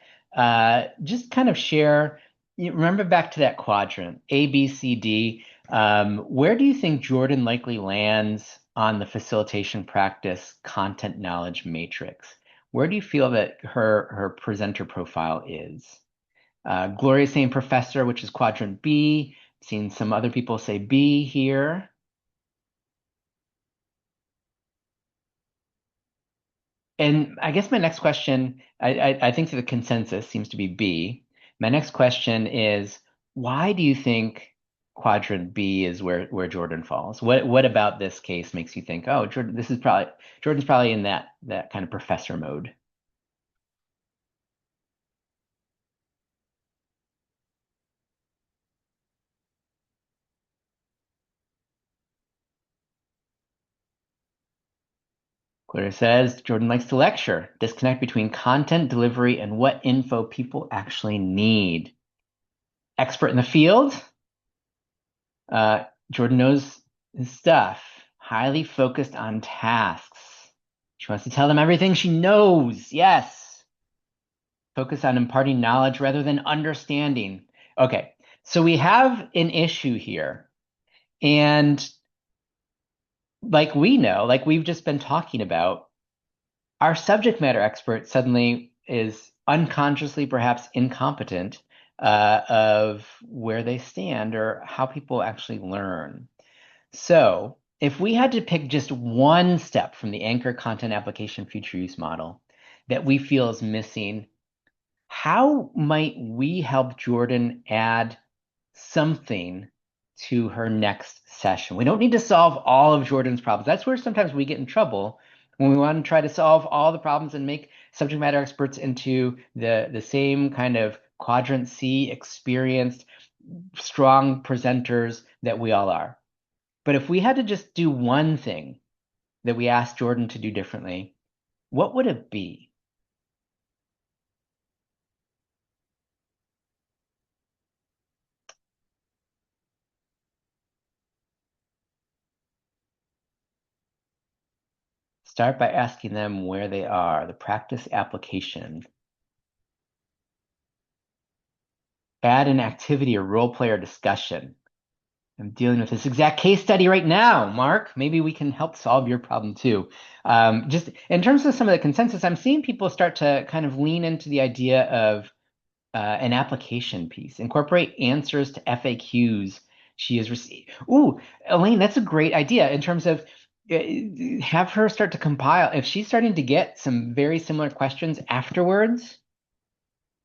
just kind of share, remember back to that quadrant, A, B, C, D. Where do you think Jordyn likely lands on the facilitation practice content knowledge matrix? Where do you feel that her presenter profile is? Gloria's saying professor, which is quadrant B. Seen some other people say B here. And I guess my next question, I think the consensus seems to be B. My next question is, why do you think quadrant B is where Jordyn falls? What about this case makes you think, oh, Jordyn's probably in that kind of professor mode? Claire says Jordyn likes to lecture, disconnect between content delivery and what info people actually need. Expert in the field. Jordyn knows his stuff, highly focused on tasks. She wants to tell them everything she knows. Yes. Focus on imparting knowledge rather than understanding. Okay. So we have an issue here. And like we know, like we've just been talking about, our subject matter expert suddenly is unconsciously perhaps incompetent of where they stand or how people actually learn. So, if we had to pick just one step from the anchor content application future use model that we feel is missing, how might we help Jordyn add something to her next session? We don't need to solve all of Jordyn's problems. That's where sometimes we get in trouble when we want to try to solve all the problems and make subject matter experts into the same kind of quadrant C experienced, strong presenters that we all are. But if we had to just do one thing that we asked Jordyn to do differently, what would it be? Start by asking them where they are, the practice application. Add an activity or role play or discussion. I'm dealing with this exact case study right now, Mark. Maybe we can help solve your problem too. Just in terms of some of the consensus, I'm seeing people start to kind of lean into the idea of an application piece, incorporate answers to FAQs she has received. Ooh, Elaine, that's a great idea in terms of have her start to compile. If she's starting to get some very similar questions afterwards,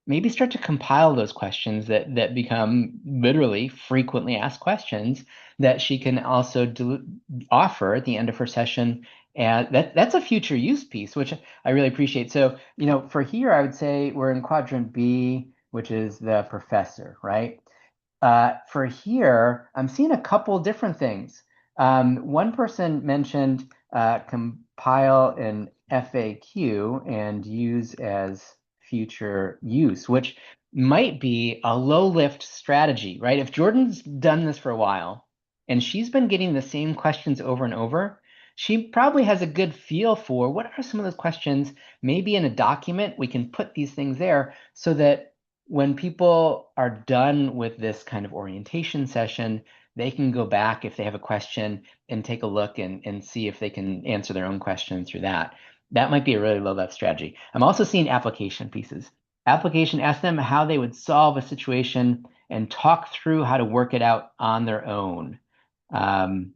maybe start to compile those questions that become literally frequently asked questions that she can also offer at the end of her session. And that's a future use piece, which I really appreciate. So, for here, I would say we're in quadrant B, which is the professor, right? For here, I'm seeing a couple different things. One person mentioned compile an FAQ and use as future use, which might be a low lift strategy, right? If Jordyn's done this for a while and she's been getting the same questions over and over, she probably has a good feel for what are some of those questions. Maybe in a document, we can put these things there so that when people are done with this kind of orientation session, they can go back if they have a question and take a look and see if they can answer their own question through that. That might be a really low level strategy. I'm also seeing application pieces. Application, ask them how they would solve a situation and talk through how to work it out on their own. Um,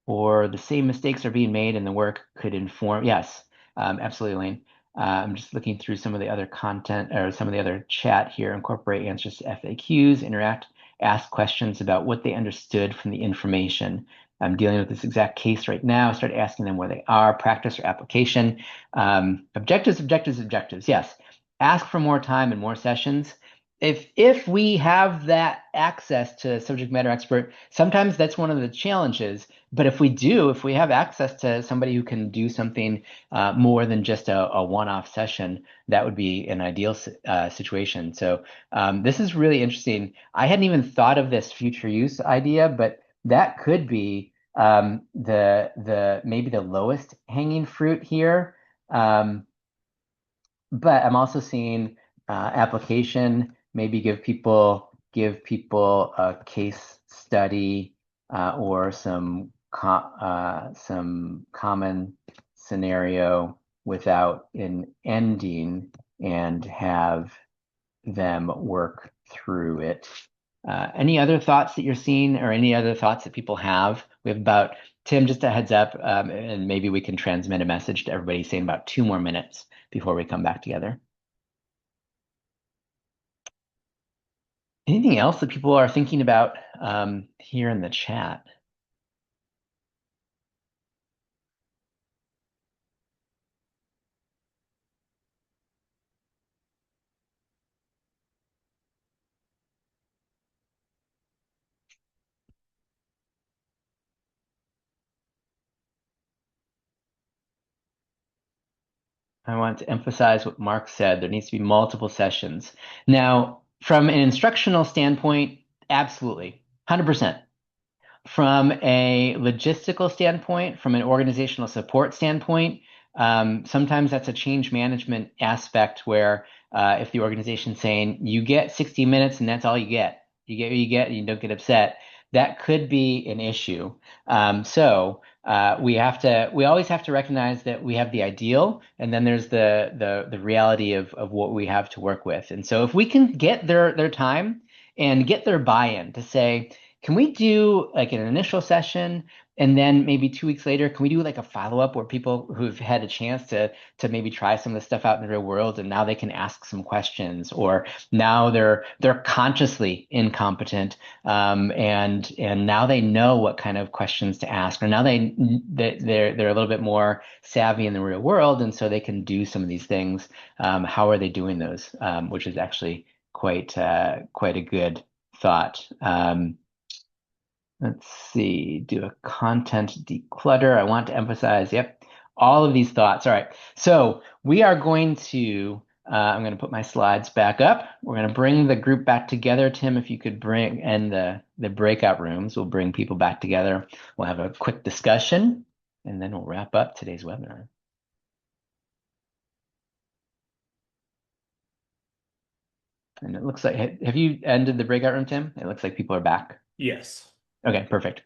or the same mistakes are being made and the work could inform. Yes, absolutely, Lane. I'm just looking through some of the other content or some of the other chat here. Incorporate answers to FAQs, interact, ask questions about what they understood from the information. I'm dealing with this exact case right now. Start asking them where they are, practice or application. Objectives, objectives, objectives. Yes. Ask for more time and more sessions. If we have that access to subject matter expert, sometimes that's one of the challenges. But if we do, if we have access to somebody who can do something more than just a one-off session, that would be an ideal situation. So this is really interesting. I hadn't even thought of this future use idea, but that could be the maybe the lowest hanging fruit here. But I'm also seeing application, maybe give people a case study or some common scenario without an ending and have them work through it. Any other thoughts that you're seeing or any other thoughts that people have? We have about, Tim, just a heads up, and maybe we can transmit a message to everybody saying about 2 more minutes before we come back together. Anything else that people are thinking about here in the chat? I want to emphasize what Mark said. There needs to be multiple sessions. Now, from an instructional standpoint, absolutely, 100%. From a logistical standpoint, from an organizational support standpoint, sometimes that's a change management aspect where if the organization's saying you get 60 minutes and that's all you get, You get what you get, and you don't get upset. That could be an issue. We always have to recognize that we have the ideal, and then there's the reality of what we have to work with. And so if we can get their time and get their buy-in to say, can we do like an initial session, and then maybe 2 weeks later, can we do like a follow-up where people who've had a chance to maybe try some of the stuff out in the real world, and now they can ask some questions, or now they're consciously incompetent, and now they know what kind of questions to ask, or now they're a little bit more savvy in the real world, and so they can do some of these things. How are they doing those? Which is actually quite a good thought. Let's see, do a content declutter. I want to emphasize, yep, all of these thoughts. All right, so we are going to, I'm going to put my slides back up. We're going to bring the group back together. Tim, if you could bring, and the breakout rooms, we'll bring people back together. We'll have a quick discussion, and then we'll wrap up today's webinar. And it looks like, have you ended the breakout room, Tim? It looks like people are back. Yes. Okay, perfect.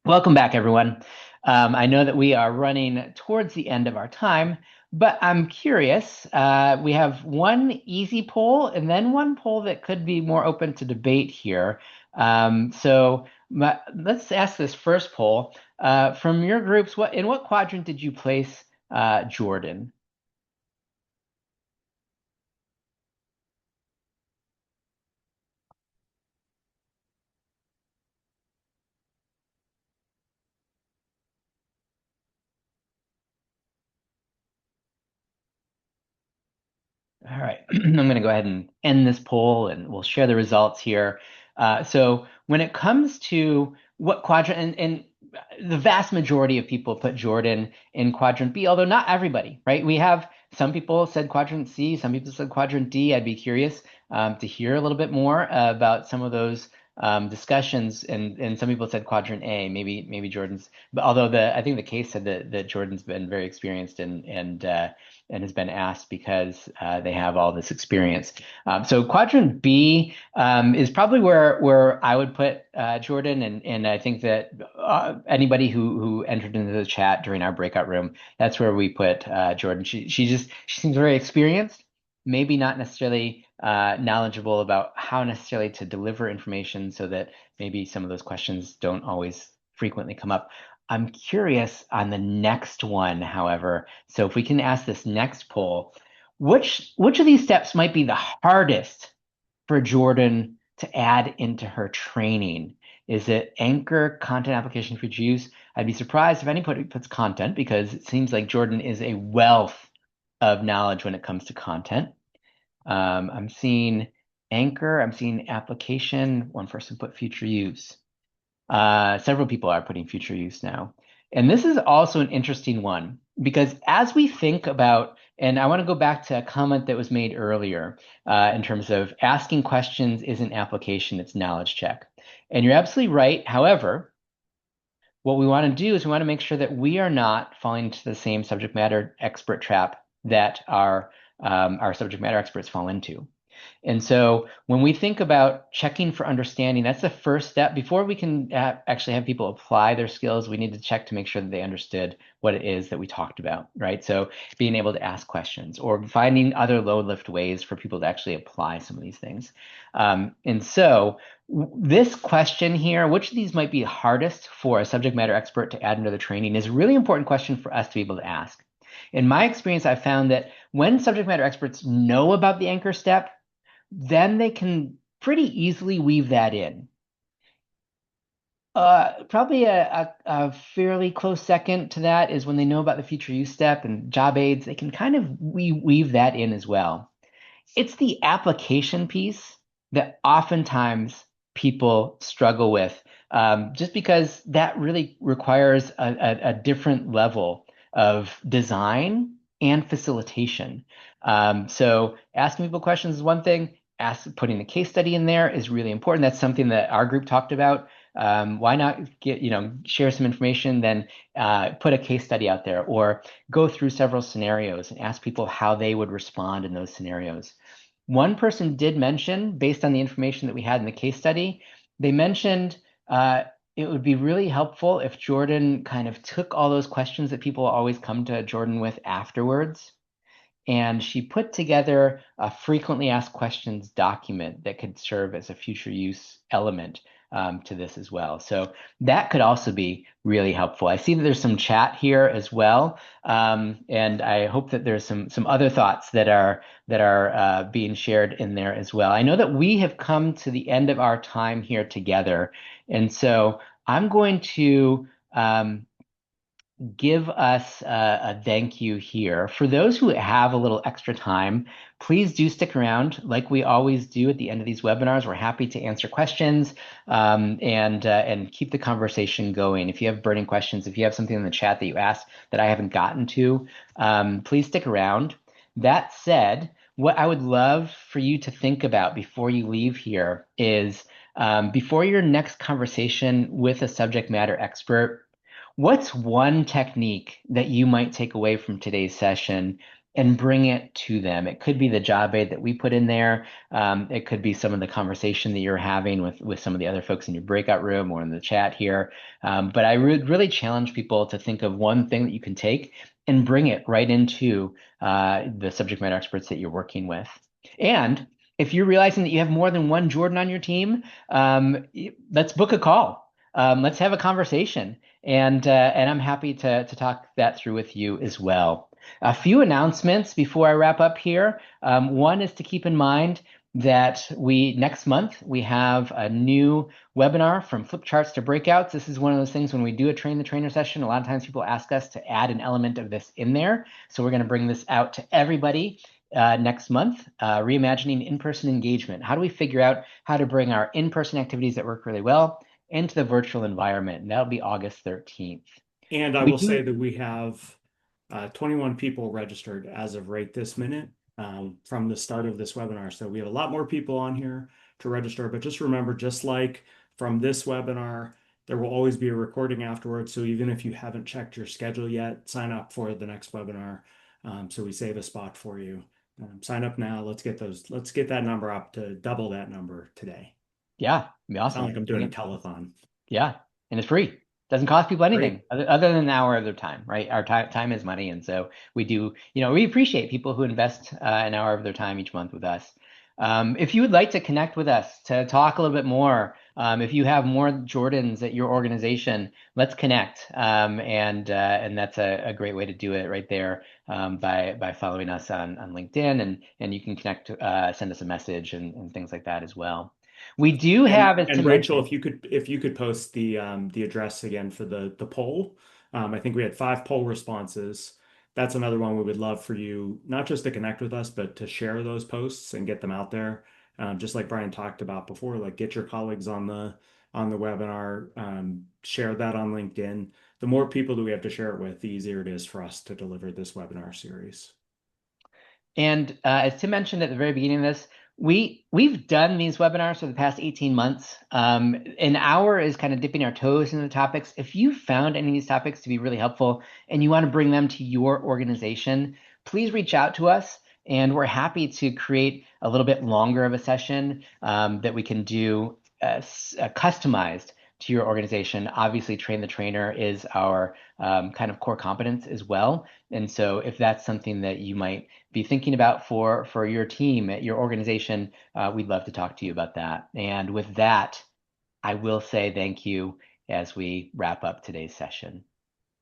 Welcome back, everyone. I know that we are running towards the end of our time, but I'm curious. We have one easy poll and then one poll that could be more open to debate here. Let's ask this first poll. From your groups, in what quadrant did you place Jordyn? All right, I'm going to go ahead and end this poll, and we'll share the results here. So when it comes to what quadrant, and the vast majority of people put Jordyn in quadrant B, although not everybody, right? We have some people said quadrant C, some people said quadrant D. I'd be curious to hear a little bit more about some of those discussions, and some people said quadrant A. Maybe Jordyn's, but although I think the case said that Jordyn's been very experienced and has been asked because they have all this experience. So quadrant B is probably where I would put Jordyn, and I think that anybody who entered into the chat during our breakout room, that's where we put Jordyn. She seems very experienced, maybe not necessarily knowledgeable about how necessarily to deliver information, so that maybe some of those questions don't always frequently come up. I'm curious on the next one, however. So if we can ask this next poll, which of these steps might be the hardest for Jordyn to add into her training? Is it anchor, content application, future use? I'd be surprised if anybody puts content, because it seems like Jordyn is a wealth of knowledge when it comes to content. I'm seeing anchor, I'm seeing application. One person put future use. Several people are putting future use now. And this is also an interesting one, because as we think about, and I want to go back to a comment that was made earlier in terms of asking questions isn't application, it's knowledge check. And you're absolutely right. However, what we want to do is we want to make sure that we are not falling into the same subject matter expert trap that our subject matter experts fall into. And so when we think about checking for understanding, that's the first step. Before we can actually have people apply their skills, we need to check to make sure that they understood what it is that we talked about, right? So being able to ask questions, or finding other low lift ways for people to actually apply some of these things. And so this question here, which of these might be hardest for a subject matter expert to add into the training, is a really important question for us to be able to ask. In my experience, I've found that when subject matter experts know about the anchor step, then they can pretty easily weave that in. Probably a fairly close second to that is when they know about the future use step and job aids, they can kind of weave that in as well. It's the application piece that oftentimes people struggle with, just because that really requires a different level of design and facilitation. So asking people questions is one thing. Putting a case study in there is really important. That's something that our group talked about. Why not share some information, then put a case study out there, or go through several scenarios and ask people how they would respond in those scenarios. One person did mention, based on the information that we had in the case study, they mentioned uh, it would be really helpful if Jordyn kind of took all those questions that people always come to Jordyn with afterwards, and she put together a frequently asked questions document that could serve as a future use element to this as well. So that could also be really helpful. I see that there's some chat here as well, and I hope that there's some other thoughts that are being shared in there as well. I know that we have come to the end of our time here together, and so I'm going to give us a thank you here. For those who have a little extra time, please do stick around like we always do at the end of these webinars. We're happy to answer questions and keep the conversation going. If you have burning questions, if you have something in the chat that you asked that I haven't gotten to, please stick around. That said, what I would love for you to think about before you leave here is before your next conversation with a subject matter expert, what's one technique that you might take away from today's session and bring it to them? It could be the job aid that we put in there. It could be some of the conversation that you're having with some of the other folks in your breakout room or in the chat here. But I would really challenge people to think of one thing that you can take and bring it right into the subject matter experts that you're working with. And if you're realizing that you have more than one Jordyn on your team, let's book a call. Let's have a conversation and I'm happy to talk that through with you as well. A few announcements before I wrap up here. One is to keep in mind that next month we have a new webinar from flip charts to breakouts. This is one of those things when we do a train the trainer session, a lot of times people ask us to add an element of this in there. So we're going to bring this out to everybody next month, reimagining in-person engagement. How do we figure out how to bring our in-person activities that work really well into the virtual environment? And that'll be August 13th. And I We will say do, that we have 21 people registered as of right this minute from the start of this webinar. So we have a lot more people on here to register. But just remember, just like from this webinar, there will always be a recording afterwards. So even if you haven't checked your schedule yet, sign up for the next webinar so we save a spot for you. Sign up now. Let's get that number up to double that number today. yeah, be Sound awesome. like I'm doing a telethon. Yeah, and it's free. Doesn't cost people anything Great. other than an hour of their time, right? Our time is money, and so we do, we appreciate people who invest an hour of their time each month with us. If you would like to connect with us to talk a little bit more, if you have more Jordyns at your organization, let's connect. And that's a great way to do it right there by following us on LinkedIn, and you can connect, send us a message and things like that as well. We do have, as And Tim Rachel, mentioned. if you could post the address again for the poll. I think we had 5 poll responses. That's another one we would love for you, not just to connect with us, but to share those posts and get them out there. Just like Brian talked about before, like get your colleagues on the webinar, share that on LinkedIn. The more people that we have to share it with, the easier it is for us to deliver this webinar series. And as Tim mentioned at the very beginning of this, we've done these webinars for the past 18 months. An hour is kind of dipping our toes into the topics. If you found any of these topics to be really helpful and you want to bring them to your organization, please reach out to us. And we're happy to create a little bit longer of a session that we can do customized to your organization. Obviously, train the trainer is our kind of core competence as well. And so if that's something that you might be thinking about for your team at your organization, we'd love to talk to you about that. And with that, I will say thank you as we wrap up today's session.